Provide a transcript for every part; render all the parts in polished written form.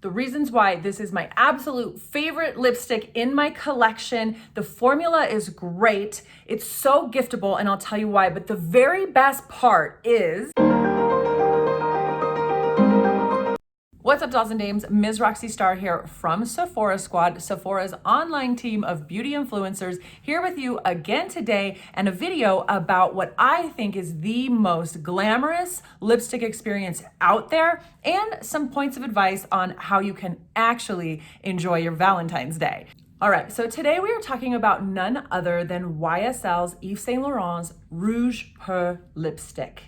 The reasons why this is my absolute favorite lipstick in my collection. The formula is great. It's so giftable, and I'll tell you why. But the very best part is... What's up, dolls and dames? Ms. Roxy Star here from Sephora Squad, Sephora's online team of beauty influencers, here with you again today, and a video about what I think is the most glamorous lipstick experience out there, and some points of advice on how you can actually enjoy your Valentine's Day. All right, so today we are talking about none other than YSL's Yves Saint Laurent's Rouge Pur lipstick.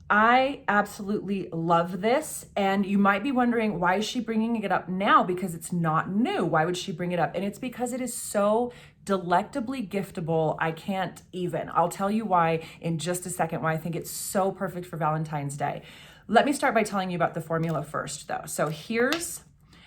I absolutely love this, and you might be wondering, why is she bringing it up now? Because it's not new. Why would she bring it up? And it's because it is so delectably giftable. I can't even. I'll tell you why in just a second, why I think it's so perfect for Valentine's Day. Let me start by telling you about the formula first, though. So here's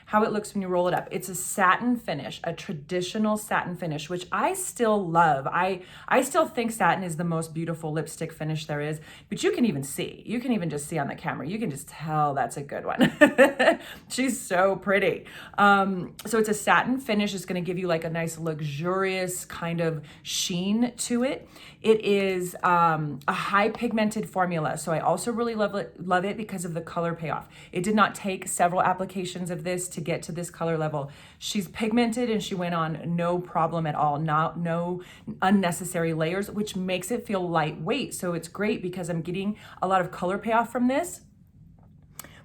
how it looks when you roll it up. It's a satin finish, a traditional satin finish, which I still love. I still think satin is the most beautiful lipstick finish there is, but you can even see, you can even just see on the camera, you can just tell that's a good one. She's so pretty. So it's a satin finish. It's gonna give you like a nice luxurious kind of sheen to it. It is a high pigmented formula. So I also really love it because of the color payoff. It did not take several applications of this to get to this color level. She's pigmented and she went on no problem at all. No unnecessary layers, which makes it feel lightweight. So it's great because I'm getting a lot of color payoff from this,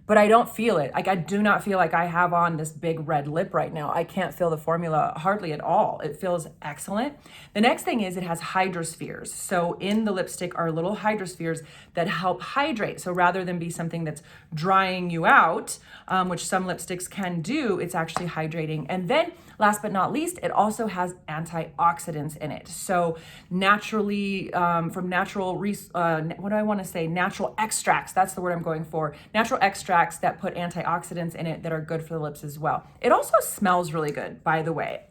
but I don't feel it. Like, I do not feel like I have on this big red lip right now. I can't feel the formula hardly at all. It feels excellent. The next thing is it has Hydra Spheres. So in the lipstick are little Hydra Spheres that help hydrate. So rather than be something that's drying you out, which some lipsticks can do, it's actually hydrating. And then last but not least, it also has antioxidants in it. So naturally, from natural, natural extracts, that's the word I'm going for. Natural extracts that put antioxidants in it that are good for the lips as well. It also smells really good, by the way.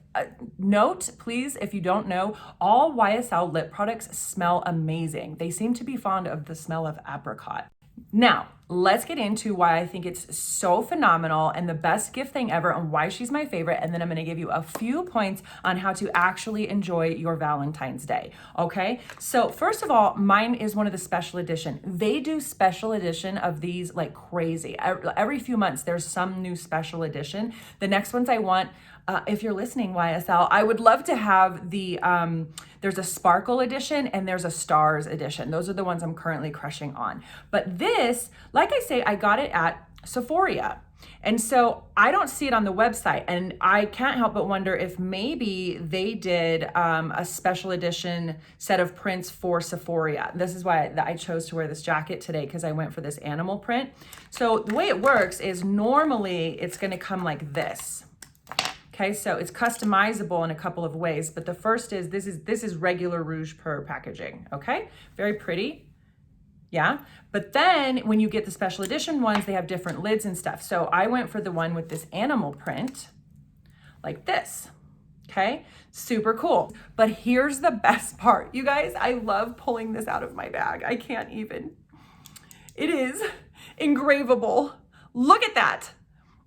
Note, please, if you don't know, all YSL lip products smell amazing. They seem to be fond of the smell of apricot. Now, let's get into why I think it's so phenomenal and the best gift thing ever, and why she's my favorite. And then I'm going to give you a few points on how to actually enjoy your Valentine's Day. Okay. So first of all, mine is one of the special edition. They do special edition of these like crazy. Every few months, there's some new special edition. The next ones I want, if you're listening, YSL, I would love to have the, there's a sparkle edition and there's a stars edition. Those are the ones I'm currently crushing on. But this, like I say, I got it at Sephora. And so I don't see it on the website, and I can't help but wonder if maybe they did a special edition set of prints for Sephora. This is why I chose to wear this jacket today, because I went for this animal print. So the way it works is normally it's going to come like this. Okay, so it's customizable in a couple of ways, but the first is this is regular Rouge Pur packaging. Okay, very pretty. Yeah, but then when you get the special edition ones, they have different lids and stuff. So I went for the one with this animal print like this. Okay, super cool. But here's the best part. You guys, I love pulling this out of my bag. I can't even. It is engravable. Look at that.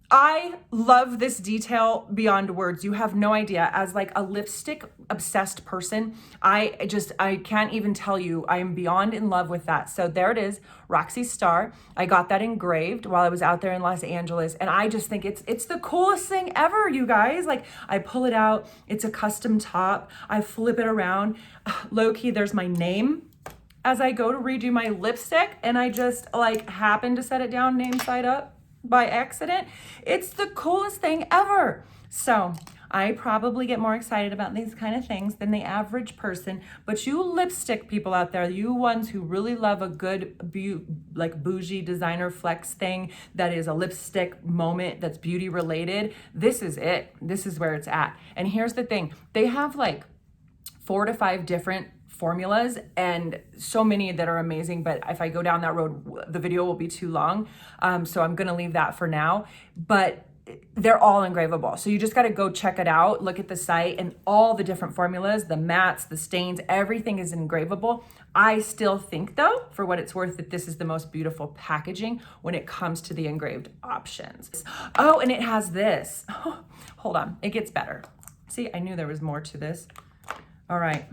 I love this detail beyond words. You have no idea. As like a lipstick obsessed person, I can't even tell you. I am beyond in love with that. So there it is, Roxy Star. I got that engraved while I was out there in Los Angeles, and I just think it's the coolest thing ever, you guys. Like, I pull it out, it's a custom top, I flip it around. Low key, there's my name as I go to redo my lipstick, and I just like happen to set it down name side up by accident. It's the coolest thing ever. So I probably get more excited about these kind of things than the average person, but you lipstick people out there, you ones who really love a good like bougie designer flex thing that is a lipstick moment that's beauty related, this is it. This is where it's at. And here's the thing, they have like 4 to 5 different formulas, and so many that are amazing, but if I go down that road, the video will be too long. So I'm gonna leave that for now. But they're all engravable. So you just got to go check it out, look at the site, and all the different formulas, the mattes, the stains, everything is engravable. I still think though, for what it's worth, that this is the most beautiful packaging when it comes to the engraved options. Oh, and it has this. Oh, hold on, it gets better. See, I knew there was more to this. All right,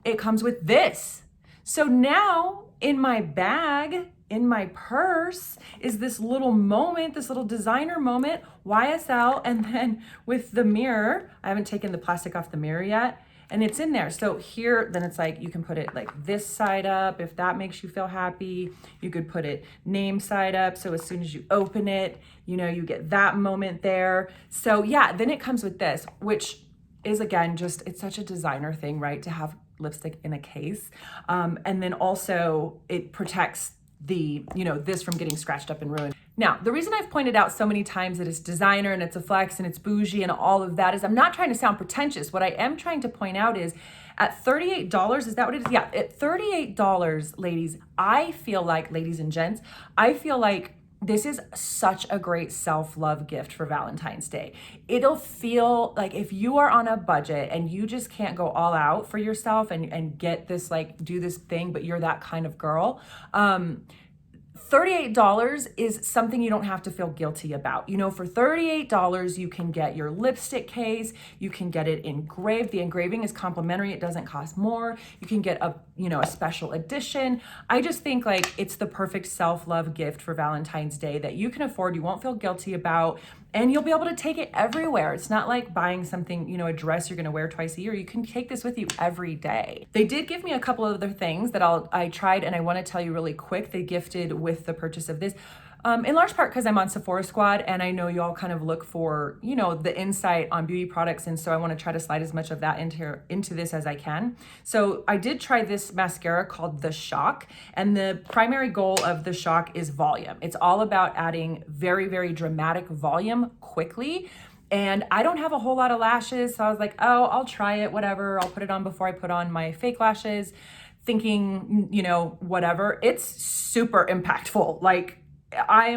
it comes with this. So now in my bag, in my purse is this little moment, this little designer moment, YSL, and then with the mirror, I haven't taken the plastic off the mirror yet, and it's in there. So here, then it's like, you can put it like this side up if that makes you feel happy. You could put it name side up, so as soon as you open it, you know, you get that moment there. So yeah, then it comes with this, which is again, just, it's such a designer thing, right? To have lipstick in a case. And then also it protects the, you know, this from getting scratched up and ruined. Now, the reason I've pointed out so many times that it's designer and it's a flex and it's bougie and all of that is I'm not trying to sound pretentious. What I am trying to point out is at $38, is that what it is? Yeah, at $38, ladies, I feel like, ladies and gents, I feel like this is such a great self-love gift for Valentine's Day. It'll feel like if you are on a budget and you just can't go all out for yourself and get this, like, do this thing, but you're that kind of girl, $38 is something you don't have to feel guilty about. You know, for $38, you can get your lipstick case, you can get it engraved. The engraving is complimentary, it doesn't cost more. You can get a, you know, a special edition. I just think like it's the perfect self-love gift for Valentine's Day that you can afford, you won't feel guilty about, and you'll be able to take it everywhere. It's not like buying something, you know, a dress you're gonna wear twice a year. You can take this with you every day. They did give me a couple of other things that I tried and I wanna tell you really quick. They gifted with the purchase of this. In large part because I'm on Sephora Squad and I know you all kind of look for, you know, the insight on beauty products, and so I want to try to slide as much of that into this as I can. So I did try this mascara called The Shock, and the primary goal of The Shock is volume. It's all about adding very, very dramatic volume quickly. And I don't have a whole lot of lashes, so I was like, oh, I'll try it, whatever. I'll put it on before I put on my fake lashes, thinking, you know, whatever. It's super impactful. Like, I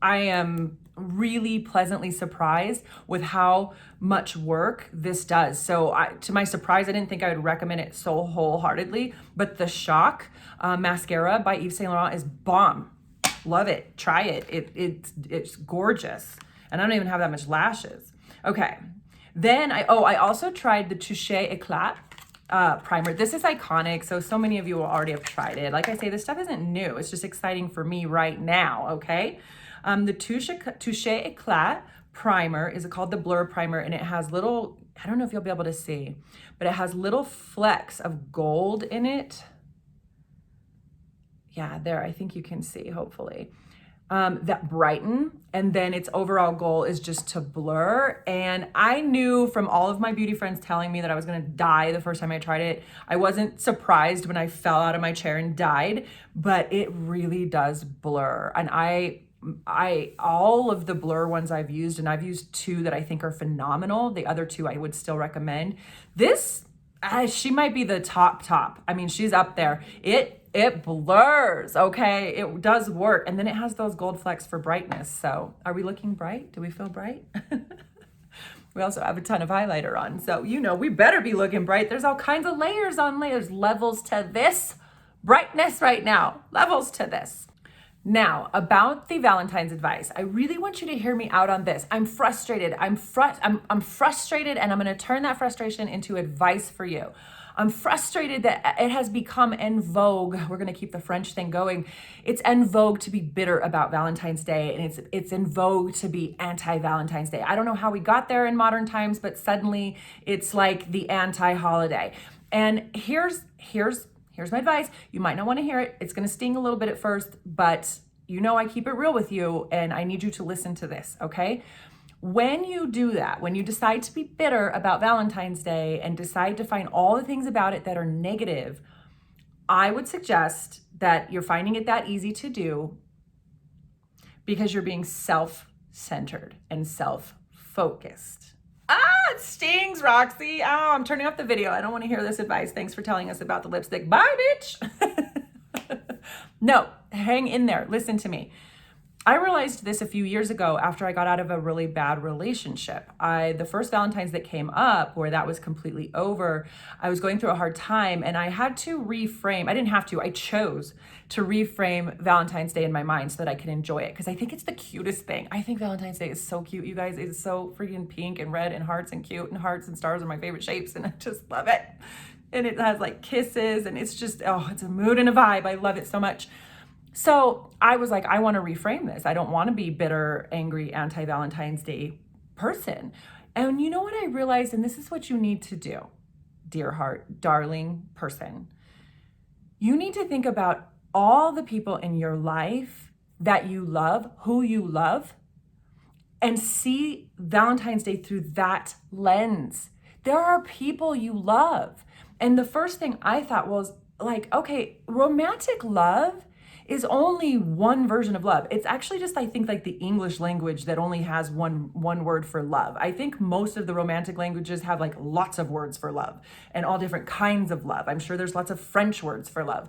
am really pleasantly surprised with how much work this does. So to my surprise, I didn't think I would recommend it so wholeheartedly, but the Shock mascara by Yves Saint Laurent is bomb. Love it. Try it. It's gorgeous. And I don't even have that much lashes. Okay. Then I also tried the Touché Eclat primer. This is iconic, so many of you will already have tried it. Like I say, this stuff isn't new. It's just exciting for me right now, okay? The Touché Eclat primer is called the Blur Primer, and it has little, I don't know if you'll be able to see, but it has little flecks of gold in it. Yeah, there, I think you can see, hopefully. That brighten, and then its overall goal is just to blur. And I knew from all of my beauty friends telling me that I was gonna die the first time I tried it. I wasn't surprised when I fell out of my chair and died, but it really does blur. And I all of the blur ones I've used, and I've used two that I think are phenomenal. The other two I would still recommend. This, she might be the top. I mean, she's up there. It blurs, okay? It does work. And then it has those gold flecks for brightness. So are we looking bright? Do we feel bright? We also have a ton of highlighter on. So, you know, we better be looking bright. There's all kinds of layers on layers, levels to this brightness right now, levels to this. Now, about the Valentine's advice, I really want you to hear me out on this. I'm frustrated. I'm frustrated, and I'm going to turn that frustration into advice for you. I'm frustrated that it has become en vogue. We're going to keep the French thing going. It's en vogue to be bitter about Valentine's Day, and it's en vogue to be anti-Valentine's Day. I don't know how we got there in modern times, but suddenly it's like the anti-holiday. And here's my advice. You might not want to hear it. It's going to sting a little bit at first, but you know I keep it real with you, and I need you to listen to this, okay? When you do that, when you decide to be bitter about Valentine's Day and decide to find all the things about it that are negative, I would suggest that you're finding it that easy to do because you're being self-centered and self-focused. It stings, Roxy. Oh, I'm turning off the video. I don't want to hear this advice. Thanks for telling us about the lipstick. Bye, bitch. No, hang in there. Listen to me. I realized this a few years ago after I got out of a really bad relationship. The first Valentine's that came up where that was completely over, I was going through a hard time and I had to reframe. I didn't have to, I chose to reframe Valentine's Day in my mind so that I could enjoy it because I think it's the cutest thing. I think Valentine's Day is so cute, you guys. It's so freaking pink and red and hearts and cute, and hearts and stars are my favorite shapes and I just love it. And it has like kisses and it's just, oh, it's a mood and a vibe. I love it so much. So I was like, I want to reframe this. I don't want to be bitter, angry, anti-Valentine's Day person. And you know what I realized? And this is what you need to do, dear heart, darling person. You need to think about all the people in your life that you love, who you love, and see Valentine's Day through that lens. There are people you love. And the first thing I thought was like, okay, romantic love is only one version of love. It's actually just, I think, like the English language that only has one word for love. I think most of the romantic languages have like lots of words for love and all different kinds of love. I'm sure there's lots of French words for love,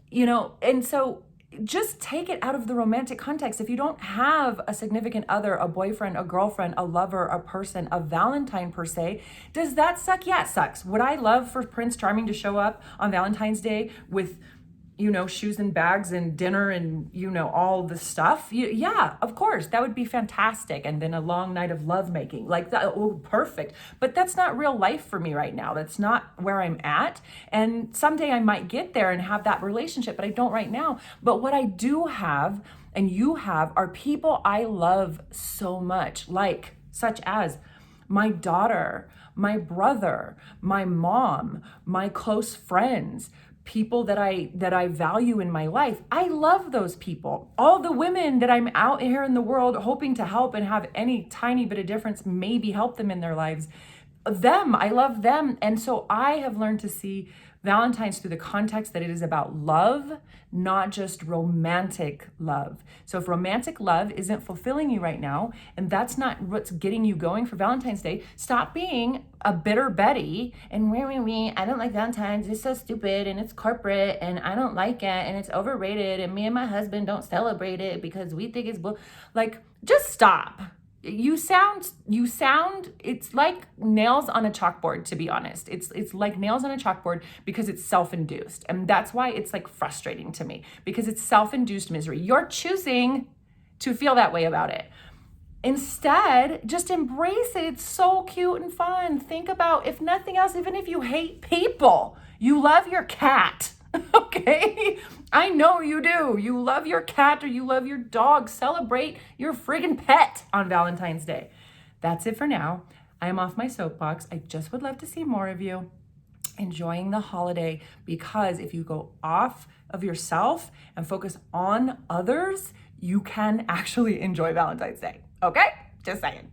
you know, and so just take it out of the romantic context. If you don't have a significant other, a boyfriend, a girlfriend, a lover, a person, a Valentine per se, does that suck? Yeah, it sucks. Would I love for Prince Charming to show up on Valentine's Day with, you know, shoes and bags and dinner and, you know, all the stuff? Yeah, of course, that would be fantastic. And then a long night of lovemaking, like that, oh, perfect. But that's not real life for me right now. That's not where I'm at. And someday I might get there and have that relationship, but I don't right now. But what I do have, and you have, are people I love so much, like, such as my daughter, my brother, my mom, my close friends, people that I value in my life. I love those people. All the women that I'm out here in the world hoping to help and have any tiny bit of difference, maybe help them in their lives. Them, I love them. And so I have learned to see Valentine's through the context that it is about love, not just romantic love. So if romantic love isn't fulfilling you right now, and that's not what's getting you going for Valentine's Day, stop being a bitter Betty and I don't like Valentine's, it's so stupid and it's corporate and I don't like it and it's overrated and me and my husband don't celebrate it because we think it's like, just stop. You sound, it's like nails on a chalkboard, to be honest. It's like nails on a chalkboard because it's self-induced. And that's why it's like frustrating to me, because it's self-induced misery. You're choosing to feel that way about it. Instead, just embrace it. It's so cute and fun. Think about, if nothing else, even if you hate people, you love your cat. Okay? I know you do. You love your cat or you love your dog. Celebrate your friggin' pet on Valentine's Day. That's it for now. I am off my soapbox. I just would love to see more of you enjoying the holiday, because if you go off of yourself and focus on others, you can actually enjoy Valentine's Day. Okay? Just saying.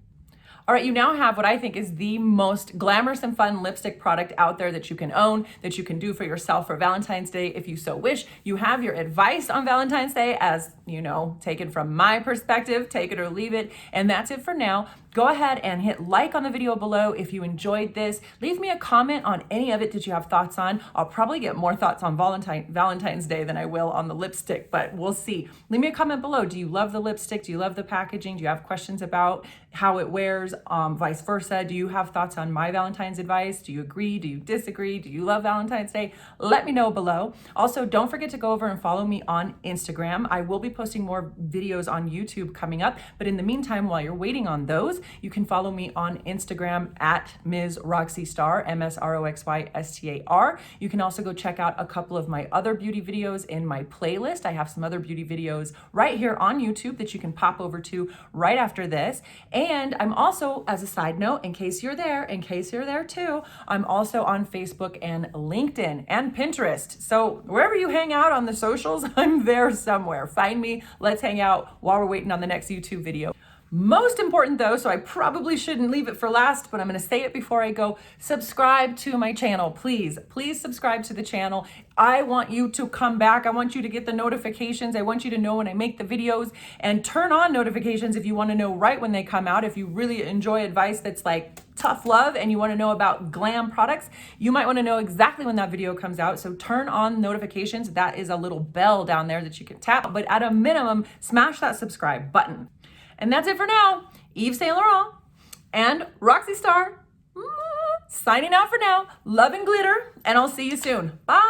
All right, you now have what I think is the most glamorous and fun lipstick product out there that you can own, that you can do for yourself for Valentine's Day if you so wish. You have your advice on Valentine's Day, as you know, taken from my perspective, take it or leave it. And that's it for now. Go ahead and hit like on the video below if you enjoyed this. Leave me a comment on any of it that you have thoughts on. I'll probably get more thoughts on Valentine's Day than I will on the lipstick, but we'll see. Leave me a comment below. Do you love the lipstick? Do you love the packaging? Do you have questions about how it wears? Vice versa. Do you have thoughts on my Valentine's advice? Do you agree? Do you disagree? Do you love Valentine's Day? Let me know below. Also, don't forget to go over and follow me on Instagram. I will be posting more videos on YouTube coming up, but in the meantime, while you're waiting on those, you can follow me on Instagram at Ms. Roxy Star, MSROXYSTAR. You can also go check out a couple of my other beauty videos in my playlist. I have some other beauty videos right here on YouTube that you can pop over to right after this. And I'm also, as a side note, in case you're there too, I'm also on Facebook and LinkedIn and Pinterest. So wherever you hang out on the socials, I'm there somewhere. Find me, let's hang out while we're waiting on the next YouTube video. Most important though, so I probably shouldn't leave it for last, but I'm gonna say it before I go, subscribe to my channel, please. Please subscribe to the channel. I want you to come back. I want you to get the notifications. I want you to know when I make the videos, and turn on notifications if you wanna know right when they come out. If you really enjoy advice that's like tough love and you wanna know about glam products, you might wanna know exactly when that video comes out. So turn on notifications. That is a little bell down there that you can tap, but at a minimum, smash that subscribe button. And that's it for now. Yves Saint Laurent and Roxy Star signing out for now. Love and glitter, and I'll see you soon. Bye.